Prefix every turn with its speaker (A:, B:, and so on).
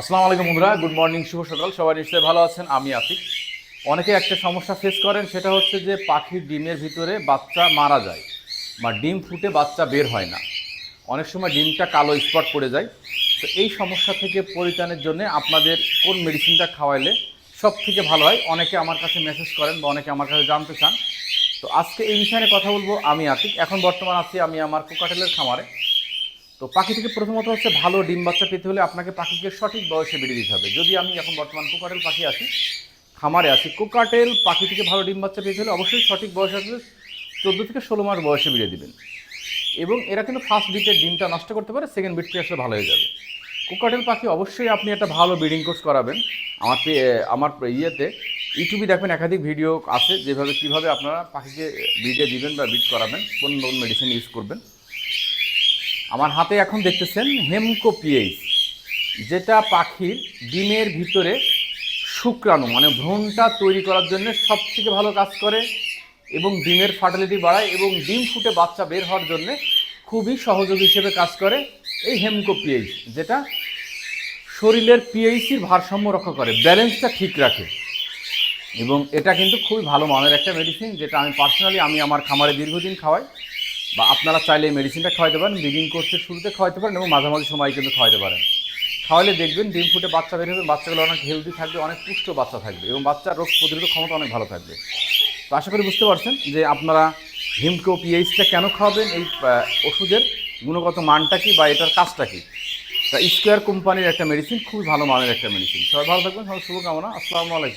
A: আসসালামু আলাইকুম বন্ধুরা, গুড মর্নিং, শুভ সকাল। সবাই নিশ্চয়ই ভালো আছেন। আমি আতিক। অনেকে একটা সমস্যা ফেস করেন, সেটা হচ্ছে যে পাখির ডিমের ভিতরে বাচ্চা মারা যায় বা ডিম ফুটে বাচ্চা বের হয় না। অনেক সময় ডিমটা কালো স্পট পড়ে যায়। তো এই সমস্যা থেকে পরিত্রাণের জন্য আপনাদের কোন মেডিসিনটা খাওয়াইলে সব থেকে ভালো হয়, অনেকে আমার কাছে মেসেজ করেন বা অনেকে আমার কাছে জানতে চান। তো আজকে এই বিষয়ে কথা বলবো। আমি আতিক। এখন বর্তমান আছি আমি আমার কোকাটেলের খামারে। তো পাখি থেকে প্রথমত হচ্ছে ভালো ডিম বাচ্চা পেতে হলে আপনাকে পাখিকে সঠিক বয়সে বেরিয়ে দিতে হবে। যদি আমি এখন বর্তমান কোকাটেল পাখি আছি, খামারে আছি, কোকাটেল পাখি থেকে ভালো ডিম বাচ্চা পেতে হলে অবশ্যই সঠিক বয়স আসলে 14 থেকে 16 মাস বয়সে বেরিয়ে দিবেন। এবং এরা কিন্তু ফার্স্ট বিটের ডিমটা নষ্ট করতে পারে, সেকেন্ড বিটটি আসলে ভালো হয়ে যাবে। কোকাটেল পাখি অবশ্যই আপনি একটা ভালো ব্রিডিং কোর্স করাবেন। আমার ইয়েতে ইউটিউবে দেখবেন একাধিক ভিডিও আছে যেভাবে কীভাবে আপনারা পাখিকে ব্রিডে দিবেন বা ব্রিড করাবেন, কোন কোন মেডিসিন ইউজ করবেন। আমার হাতে এখন দেখতেছেন হেমকো পিএইচ, যেটা পাখির ডিমের ভিতরে শুক্রাণু মানে ভ্রূণটা তৈরি করার জন্য সবথেকে ভালো কাজ করে এবং ডিমের ফার্টিলিটি বাড়ায় এবং ডিম ফুটে বাচ্চা বের হওয়ার জন্য খুবই সহযোগী হিসেবে কাজ করে এই হেমকো পিএইচ, যেটা শরীরের পিএইচির ভারসাম্য রক্ষা করে, ব্যালেন্সটা ঠিক রাখে। এবং এটা কিন্তু খুবই ভালো মানের একটা মেডিসিন, যেটা আমি পার্সোনালি আমার খামারে দীর্ঘদিন খাওয়াই। বা আপনারা চাইলে এই মেডিসিনটা খাওয়াতে পারেন, ব্রিডিং কোর্সের শুরুতে খাওয়াতে পারেন এবং মাঝামাঝি সময় কিন্তু খাওয়াতে পারেন। খাওয়ালে দেখবেন ডিম ফুটে বাচ্চা বের হবে, বাচ্চাগুলো অনেক হেলদি থাকবে, অনেক পুষ্ট বাচ্চা থাকবে এবং বাচ্চার রোগ প্রতিরোধ ক্ষমতা অনেক ভালো থাকবে। তো আশা করি বুঝতে পারছেন যে আপনারা হিমকো পিএইচটা কেন খাওয়াবেন, এই ওষুধের গুণগত মানটা কী বা এটার কাজটা কী। তা স্কোয়ার কোম্পানির একটা মেডিসিন, খুবই ভালো মানের একটা মেডিসিন। সবাই ভালো থাকবেন, সবাই শুভকামনা। আসসালামু আলাইকুম।